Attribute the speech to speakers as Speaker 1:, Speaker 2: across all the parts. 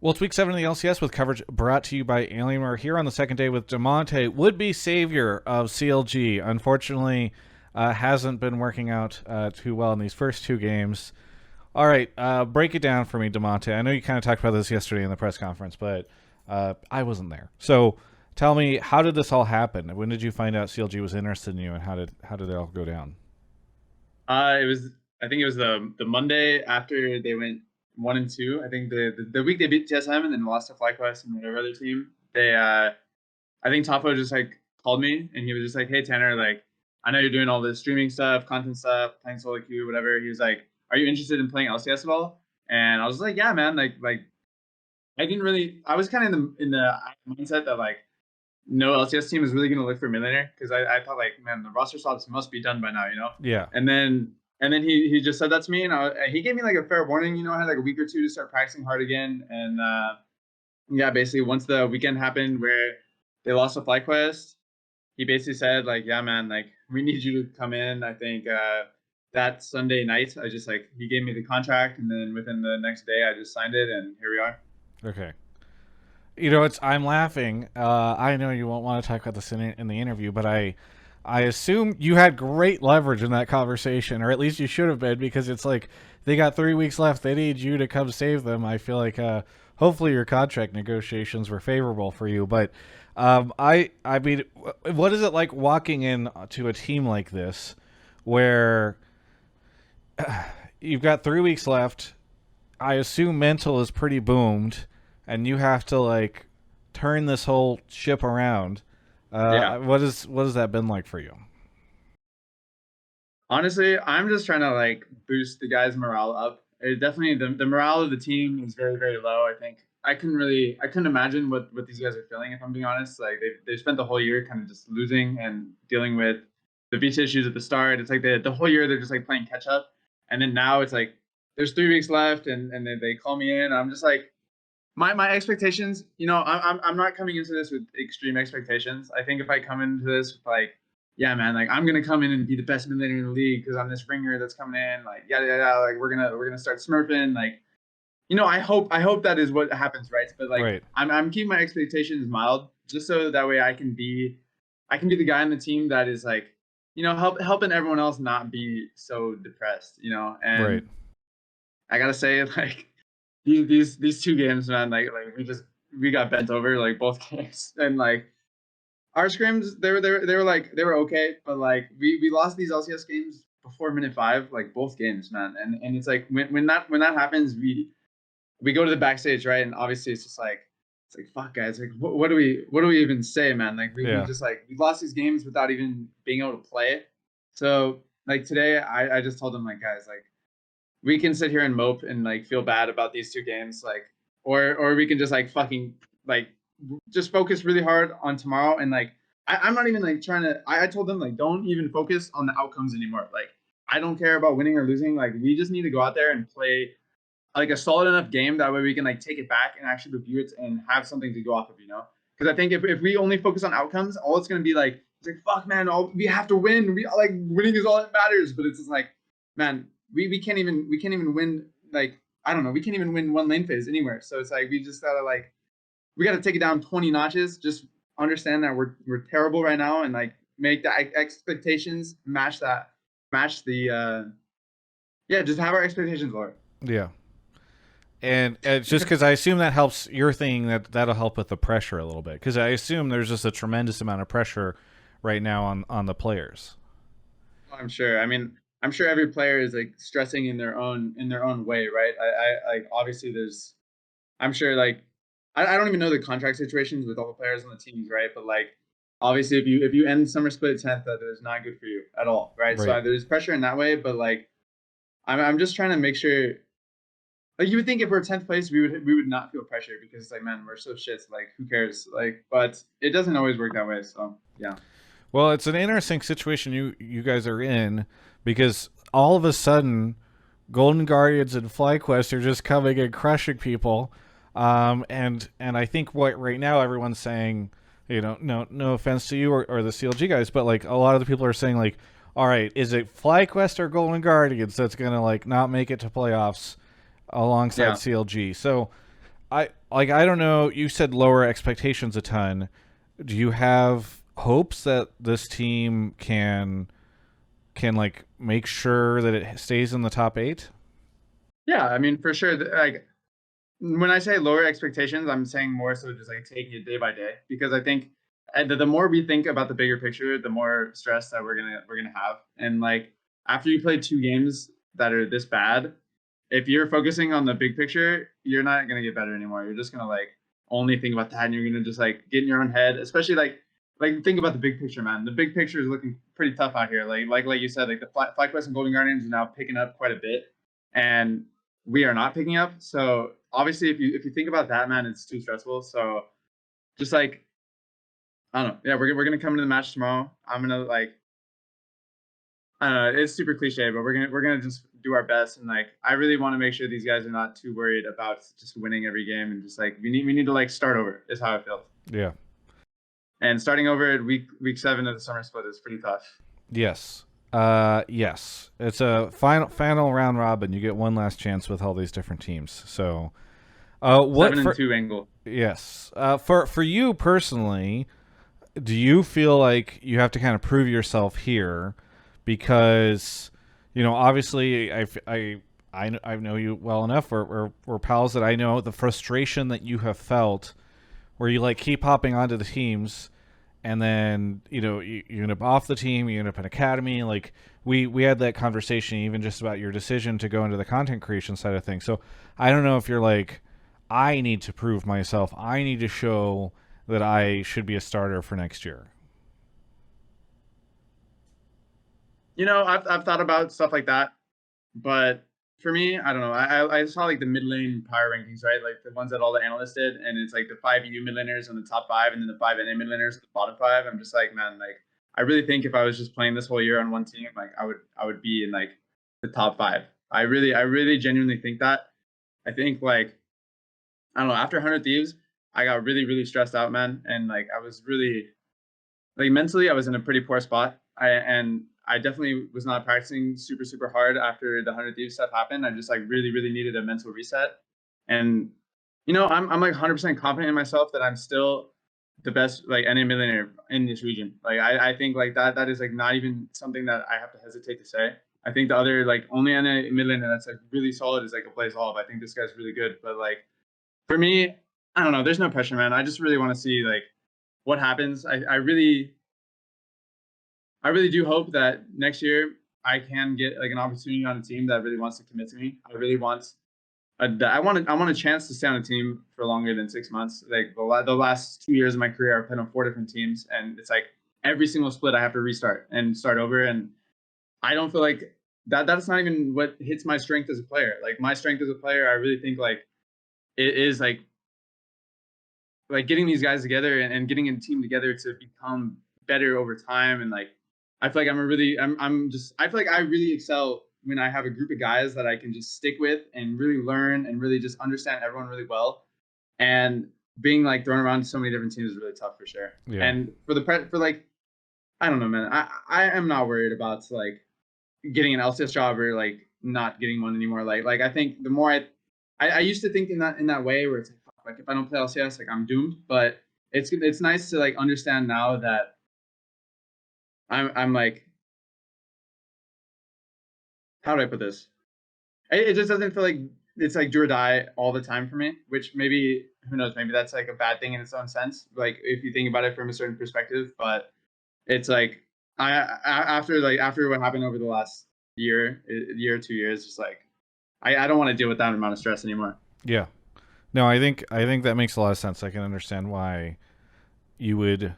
Speaker 1: Well, it's week 7 of the LCS with coverage brought to you by Alien. We're here on the second day with Damonte, would-be savior of CLG. Unfortunately, hasn't been working out too well in these first two games. All right, break it down for me, Damonte. I know you kind of talked about this yesterday in the press conference, but I wasn't there. So tell me, how did this all happen? When did you find out CLG was interested in you, and how did it all go down?
Speaker 2: I think it was the Monday after they went 1-2. I think the week they beat TSM and then lost to FlyQuest and whatever other team. I think Topo just like called me and he was just like, "Hey Tanner, like I know you're doing all this streaming stuff, content stuff, playing solo queue, whatever." He was like, "Are you interested in playing LCS at all?" And I was like, "Yeah, man." Like I didn't really. I was kind of in the mindset that like no LCS team is really going to look for millionaire because I thought like, man, the roster swaps must be done by now, you know?
Speaker 1: Yeah.
Speaker 2: And then he just said that to me, and he gave me like a fair warning. You know, I had like a week or two to start practicing hard again, and yeah, basically once the weekend happened where they lost to FlyQuest, he basically said like, "Yeah, man, like we need you to come in." I think that Sunday night, I just like he gave me the contract, and then within the next day, I just signed it, and here we are.
Speaker 1: Okay. You know, I'm laughing. I know you won't want to talk about this in the interview, but I assume you had great leverage in that conversation, or at least you should have been, because it's like they got 3 weeks left. They need you to come save them. I feel like hopefully your contract negotiations were favorable for you. But I mean, what is it like walking in to a team like this where you've got 3 weeks left? I assume mental is pretty boomed, and you have to like turn this whole ship around.
Speaker 2: Yeah.
Speaker 1: What has that been like for you?
Speaker 2: Honestly, I'm just trying to like boost the guys' morale up. It definitely the morale of the team is very, very low. I think I couldn't imagine what these guys are feeling, if I'm being honest. Like they spent the whole year kind of just losing and dealing with the visa issues at the start. It's like the whole year they're just like playing catch up. And then now it's like there's 3 weeks left, and then they call me in. I'm just like my expectations, you know, I'm not coming into this with extreme expectations. I think if I come into this with like, yeah, man, like I'm gonna come in and be the best mid laner in the league because I'm this ringer that's coming in, like yada yada, like we're gonna start smurfing, like, you know, I hope that is what happens, right? But like
Speaker 1: Right.
Speaker 2: I'm keeping my expectations mild just so that way I can be the guy on the team that is like, you know, helping everyone else not be so depressed, you know.
Speaker 1: Right.
Speaker 2: And I gotta say, like these 2 games, man, like we got bent over like both games, and like our scrims, they were okay, but like we lost these LCS games before minute 5, like both games, man, and it's like when that happens, we go to the backstage, right, and obviously it's like fuck guys, like what do we even say, man? Like we
Speaker 1: Yeah.
Speaker 2: just like we lost these games without even being able to play it. So like today, I just told them like, guys, like we can sit here and mope and like feel bad about these 2 games, like, or we can just like fucking like just focus really hard on tomorrow. And like I'm not even like trying to. I told them like don't even focus on the outcomes anymore. Like I don't care about winning or losing. Like we just need to go out there and play like a solid enough game that way we can like take it back and actually review it and have something to go off of, you know? Because I think if we only focus on outcomes, all it's gonna be like it's like fuck man, we have to win. We like winning is all that matters. But it's just like, man, we can't even win, like I don't know, we can't even win one lane phase anywhere. So it's like we just gotta like we gotta take it down 20 notches. Just understand that we're terrible right now and like make the expectations match the yeah, just have our expectations lower.
Speaker 1: Yeah. And it's just because I assume that helps your thing, that'll help with the pressure a little bit, because I assume there's just a tremendous amount of pressure right now on the players.
Speaker 2: I'm sure. I mean, I'm sure every player is like stressing in their own way, right? I like obviously there's I'm sure like I don't even know the contract situations with all the players on the teams, right? But like obviously if you end summer split 10th, that is not good for you at all, right?
Speaker 1: Right.
Speaker 2: So there's pressure in that way, but like I'm just trying to make sure. Like you would think if we're 10th place, we would not feel pressure because it's like, man, we're so shit. Like who cares? Like, but it doesn't always work that way. So yeah.
Speaker 1: Well, it's an interesting situation you guys are in, because all of a sudden, Golden Guardians and FlyQuest are just coming and crushing people, and I think what right now everyone's saying, you know, no offense to you or the CLG guys, but like a lot of the people are saying like, all right, is it FlyQuest or Golden Guardians that's gonna like not make it to playoffs alongside
Speaker 2: Yeah.
Speaker 1: CLG? So I like I don't know. You said lower expectations a ton. Do you have hopes that this team can like make sure that it stays in the top 8?
Speaker 2: Yeah, I mean, for sure. Like when I say lower expectations, I'm saying more so just like taking it day by day, because I think the more we think about the bigger picture, the more stress that we're gonna have. And like after you play 2 games that are this bad, if you're focusing on the big picture, you're not gonna get better anymore. You're just gonna like only think about that, and you're gonna just like get in your own head. Especially like think about the big picture, man. The big picture is looking pretty tough out here. Like you said, like the Fly Quest and Golden Guardians are now picking up quite a bit, and we are not picking up. So obviously, if you think about that, man, it's too stressful. So just like I don't know, yeah, we're gonna come into the match tomorrow. I'm gonna like I don't know, it's super cliche, but we're gonna just do our best, and like I really want to make sure these guys are not too worried about just winning every game, and just like we need to like start over is how I feel.
Speaker 1: Yeah.
Speaker 2: And starting over at week 7 of the summer split is pretty tough.
Speaker 1: Yes. Yes. It's a final round robin. You get one last chance with all these different teams. So, what
Speaker 2: 7-2 angle.
Speaker 1: yes. For you personally, do you feel like you have to kind of prove yourself here because obviously I know you well enough. We're pals that I know the frustration that you have felt where you like keep hopping onto the teams and then you end up off the team, you end up in academy. Like we had that conversation even just about your decision to go into the content creation side of things. So I don't know if you're like, I need to prove myself, I need to show that I should be a starter for next year.
Speaker 2: I've thought about stuff like that, but for me, I don't know. I saw like the mid lane power rankings, right? Like the ones that all the analysts did, and it's like the 5 EU mid laners on the top 5, and then the 5 NA mid laners at the bottom 5. I'm just like, man, like I really think if I was just playing this whole year on one team, like I would be in like the top 5. I really genuinely think that. I think like I don't know. After 100 Thieves, I got really really stressed out, man, and like I was really like mentally I was in a pretty poor spot. I definitely was not practicing super super hard after the 100 Thieves stuff happened. I just like really really needed a mental reset. And I'm like 100% confident in myself that I'm still the best like NA millionaire in this region. Like I think like that is like not even something that I have to hesitate to say. I think the other like only NA millionaire that's like really solid is like a Blaze Olive. I think this guy's really good, but like for me, I don't know. There's no pressure, man. I just really want to see like what happens. I really do hope that next year I can get like an opportunity on a team that really wants to commit to me. I really want I want a chance to stay on a team for longer than 6 months. Like the last 2 years of my career, I've played on 4 different teams, and it's like every single split I have to restart and start over. And I don't feel like that's not even what hits my strength as a player. Like my strength as a player, I really think like it is like getting these guys together and getting a team together to become better over time. And like I feel like I feel like I really excel when I have a group of guys that I can just stick with and really learn and really just understand everyone really well. And being like thrown around to so many different teams is really tough for sure.
Speaker 1: Yeah.
Speaker 2: And for like I don't know, man. I am not worried about like getting an LCS job or like not getting one anymore. Like I think the more I used to think in that way where it's like if I don't play LCS, like I'm doomed. But it's nice to like understand now that I'm like, how do I put this? It just doesn't feel like it's like do or die all the time for me. Which maybe who knows? Maybe that's like a bad thing in its own sense. Like if you think about it from a certain perspective, but it's like after what happened over the last year 2 years, just like I don't want to deal with that amount of stress anymore.
Speaker 1: Yeah. No, I think that makes a lot of sense. I can understand why you would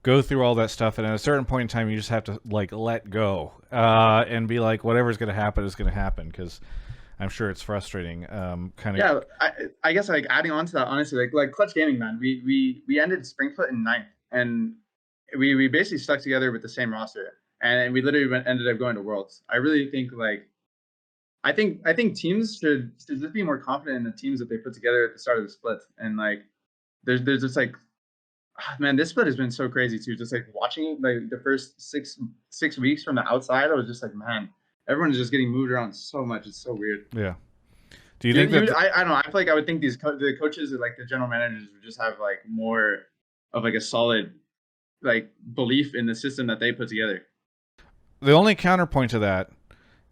Speaker 1: go through all that stuff, and at a certain point in time, you just have to like let go and be like, whatever's going to happen is going to happen. Because I'm sure it's frustrating. Kind of.
Speaker 2: Yeah, I guess like adding on to that, honestly, like Clutch Gaming, man, we ended Springfoot in ninth, and we basically stuck together with the same roster, and we literally ended up going to Worlds. I really think like I think teams should just be more confident in the teams that they put together at the start of the split, and like there's just like man, this split has been so crazy too. Just like watching like the first six weeks from the outside, I was just like, man, everyone's just getting moved around so much. It's so weird.
Speaker 1: Yeah. Do you think that?
Speaker 2: I don't know. I feel like I would think the coaches or like the general managers would just have like more of like a solid like belief in the system that they put together.
Speaker 1: The only counterpoint to that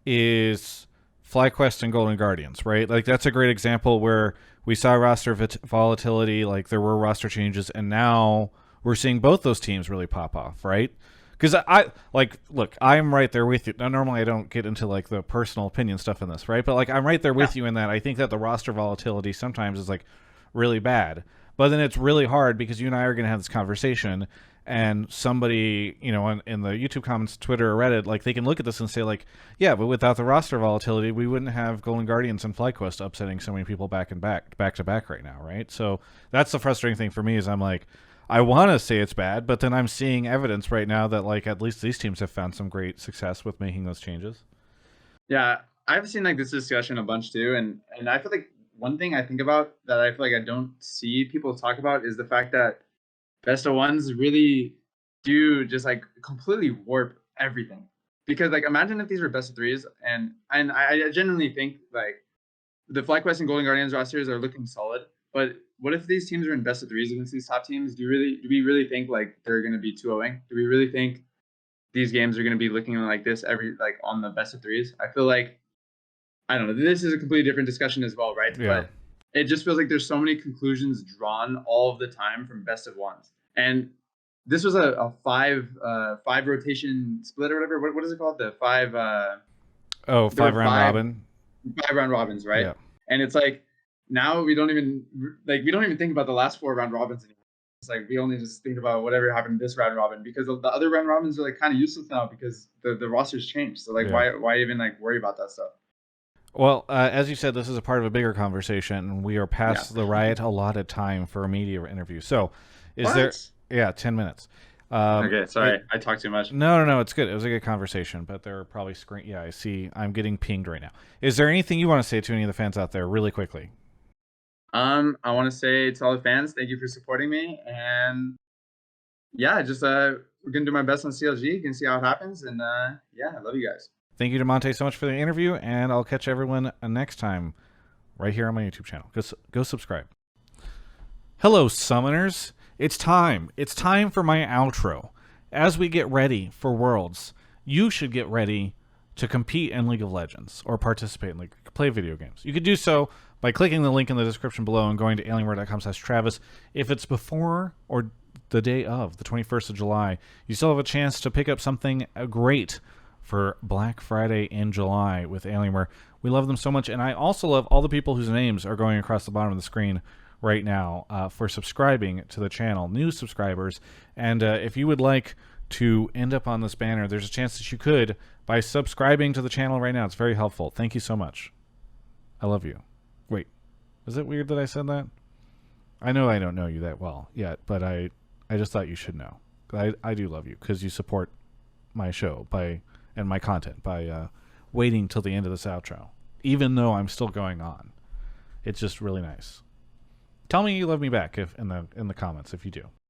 Speaker 1: is FlyQuest and Golden Guardians, right? Like that's a great example where we saw roster volatility, like there were roster changes, and now we're seeing both those teams really pop off, right? Because I like, look, I'm right there with you. Now, normally I don't get into like the personal opinion stuff in this, right? But like I'm right there
Speaker 2: Yeah.
Speaker 1: with you in that I think that the roster volatility sometimes is like really bad, but then it's really hard because you and I are going to have this conversation, and somebody, in the YouTube comments, Twitter, or Reddit, like they can look at this and say like, yeah, but without the roster volatility, we wouldn't have Golden Guardians and FlyQuest upsetting so many people back to back right now, right? So that's the frustrating thing for me is I'm like, I want to say it's bad, but then I'm seeing evidence right now that like at least these teams have found some great success with making those changes.
Speaker 2: Yeah, I've seen like this discussion a bunch too, and I feel like one thing I think about that I feel like I don't see people talk about is the fact that best of ones really do just like completely warp everything. Because like imagine if these were best of threes, and I genuinely think like the FlyQuest and Golden Guardians rosters are looking solid. But what if these teams are in best of threes against these top teams? Do we really think like they're going to be 2-0ing? Do we really think these games are going to be looking like this every like on the best of threes? I feel like I don't know. This is a completely different discussion as well, right?
Speaker 1: Yeah.
Speaker 2: But it just feels like there's so many conclusions drawn all of the time from best of ones. And this was a five rotation split or whatever. What is it called? The five
Speaker 1: Oh,
Speaker 2: there were
Speaker 1: 5 round robin.
Speaker 2: 5 round robins, right?
Speaker 1: Yeah.
Speaker 2: And it's like now we don't even think about the last 4 round robins anymore. It's like we only just think about whatever happened this round robin because the other round robins are like kind of useless now because the rosters changed. So like
Speaker 1: Yeah.
Speaker 2: why even like worry about that stuff?
Speaker 1: Well, as you said, this is a part of a bigger conversation, and we are past the riot allotted time for a media interview. So, is there?
Speaker 2: What?
Speaker 1: Yeah, 10 minutes.
Speaker 2: Okay, sorry, I talked too much.
Speaker 1: No, it's good. It was a good conversation, but there are probably screen. Yeah, I see. I'm getting pinged right now. Is there anything you want to say to any of the fans out there, really quickly?
Speaker 2: I want to say to all the fans, thank you for supporting me, and yeah, just we're gonna do my best on CLG. You can see how it happens, and yeah, I love you guys.
Speaker 1: Thank you, Damonte, so much for the interview, and I'll catch everyone next time right here on my YouTube channel. Go subscribe. Hello, summoners. It's time. It's time for my outro. As we get ready for Worlds, you should get ready to compete in League of Legends or participate in play video games. You could do so by clicking the link in the description below and going to alienware.com/Travis. If it's before or the day of the 21st of July, you still have a chance to pick up something great for Black Friday in July with Alienware. We love them so much, and I also love all the people whose names are going across the bottom of the screen right now for subscribing to the channel, new subscribers. And if you would like to end up on this banner, there's a chance that you could by subscribing to the channel right now. It's very helpful. Thank you so much. I love you. Wait, is it weird that I said that? I know I don't know you that well yet, but I just thought you should know. I do love you because you support my show and my content by waiting till the end of this outro, even though I'm still going on. It's just really nice. Tell me you love me back in the comments if you do.